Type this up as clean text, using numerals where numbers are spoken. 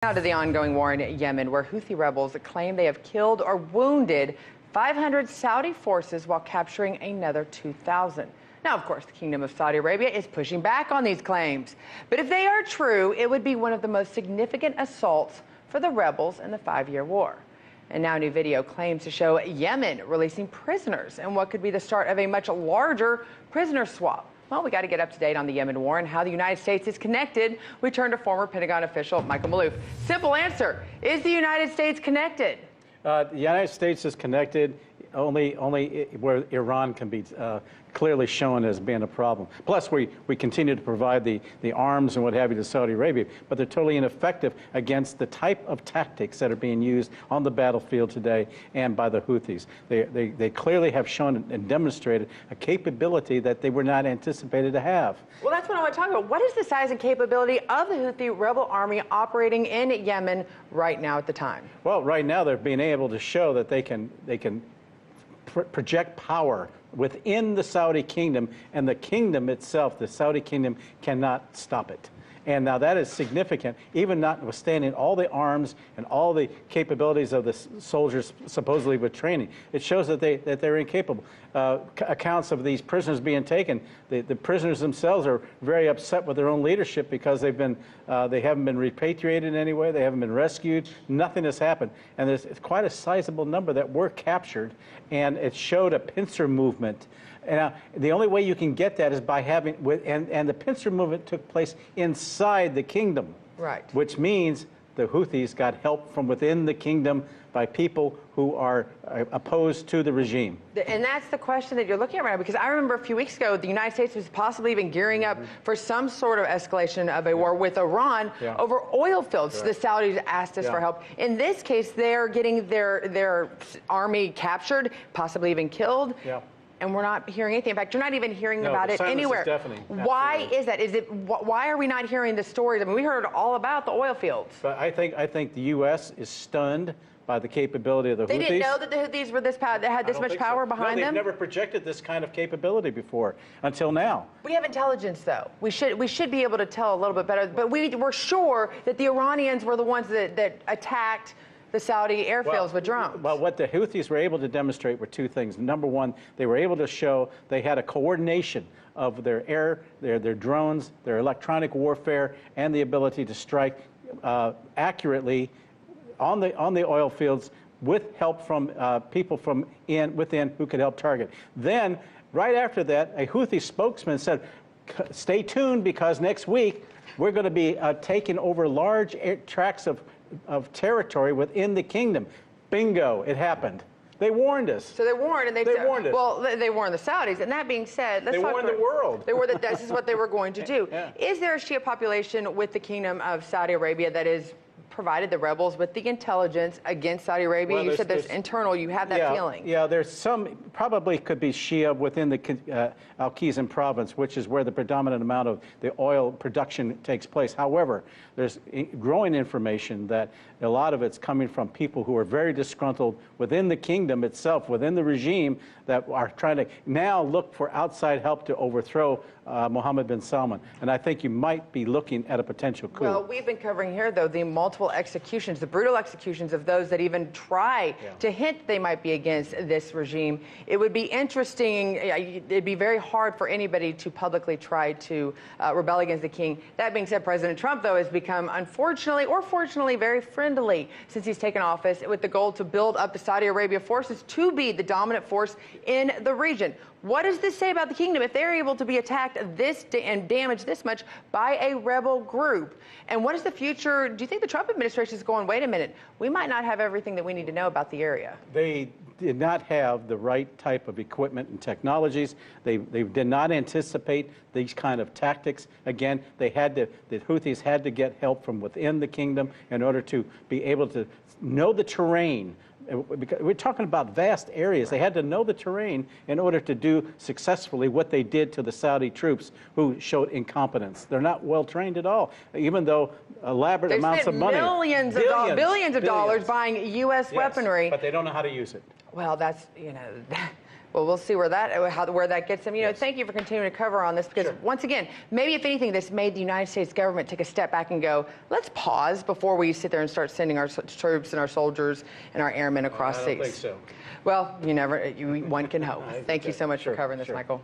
Now to the ongoing war in Yemen, where Houthi rebels claim they have killed or wounded 500 Saudi forces while capturing another 2,000. Now, of course, the Kingdom of Saudi Arabia is pushing back on these claims. But if they are true, it would be one of the most significant assaults for the rebels in the 5-year war. And now new video claims to show Yemen releasing prisoners in what could be the start of a much larger prisoner swap. Well, we got to get up to date on the Yemen war and how the United States is connected. We turn to former Pentagon official Michael Maloof. Simple answer: is the United States connected? The United States is connected only where Iran can be clearly shown as being a problem. Plus, we continue to provide the arms and what have you to Saudi Arabia, but they're totally ineffective against the type of tactics that are being used on the battlefield today and by the Houthis. They clearly have shown and demonstrated a capability that they were not anticipated to have. Well, that's what I want to talk about. What is the size and capability of the Houthi rebel army operating in Yemen right now at the time? Well, right now they're being able to show that they can project power within the Saudi kingdom, and the kingdom itself, the Saudi kingdom, cannot stop it. And now that is significant, even notwithstanding all the arms and all the capabilities of the soldiers supposedly with training. It shows that they're incapable. Accounts of these prisoners being taken, the prisoners themselves are very upset with their own leadership because they haven't been repatriated in any way, they haven't been rescued, nothing has happened. And there's quite a sizable number that were captured, and it showed a pincer movement. And the only way you can get that is by having, and the pincer movement took place inside the kingdom. Right. Which means the Houthis got help from within the kingdom by people who are opposed to the regime. And that's the question that you're looking at right now, because I remember a few weeks ago, the United States was possibly even gearing up for some sort of escalation of a war with Iran over oil fields. Right. The Saudis asked us for help. In this case, they're getting their army captured, possibly even killed. Yeah. And we're not hearing anything. In fact, you're not even hearing about it anywhere. Why is that? Why are we not hearing the stories? I mean, we heard all about the oil fields. But I think the U.S. is stunned by the capability of the Houthis. They didn't know that the Houthis were had this much power behind them? They've never projected this kind of capability before until now. We have intelligence, though. We should be able to tell a little bit better. But we're sure that the Iranians were the ones that attacked the Saudi airfields with drones. Well, what the Houthis were able to demonstrate were two things. Number one, they were able to show they had a coordination of their their drones, their electronic warfare, and the ability to strike accurately on the oil fields with help from people from within who could help target. Then, right after that, a Houthi spokesman said, "Stay tuned, because next week we're going to be taking over large tracts of territory within the kingdom." Bingo, it happened. They warned us. So they warned, and they warned us. Well, they warned the Saudis. And that being said, they warned the world. They warned that this is what they were going to do. Yeah. Is there a Shia population with the Kingdom of Saudi Arabia that is provided the rebels with the intelligence against Saudi Arabia? Well, you said there's internal, you have that feeling. Yeah, there's some, probably could be Shia within the Al-Qizim province, which is where the predominant amount of the oil production takes place. However, there's growing information that a lot of it's coming from people who are very disgruntled within the kingdom itself, within the regime, that are trying to now look for outside help to overthrow Mohammed bin Salman. And I think you might be looking at a potential coup. Well, we've been covering here, though, the multiple executions, the brutal executions of those that even try to hint they might be against this regime. It would be interesting. It'd be very hard for anybody to publicly try to rebel against the king. That being said, President Trump, though, has become, unfortunately or fortunately, very friendly since he's taken office, with the goal to build up the Saudi Arabia forces to be the dominant force in the region. What does this say about the kingdom if they're able to be attacked and damaged this much by a rebel group? And what is the future? Do you think the Trump administration is going, wait a minute, we might not have everything that we need to know about the area? They did not have the right type of equipment and technologies. They did not anticipate these kind of tactics. Again, the Houthis had to get help from within the kingdom in order to be able to know the terrain. Because we're talking about vast areas. They had to know the terrain in order to do successfully what they did to the Saudi troops, who showed incompetence. They're not well trained at all, even though elaborate amounts of money. Billions of dollars buying U.S. weaponry. But they don't know how to use it. Well, that's, Well, we'll see where that gets them. You know, thank you for continuing to cover on this because, once again, maybe if anything, this made the United States government take a step back and go, let's pause before we sit there and start sending our troops and our soldiers and our airmen across seas. I don't think so. Well, one can hope. Thank you so much for covering this, Michael.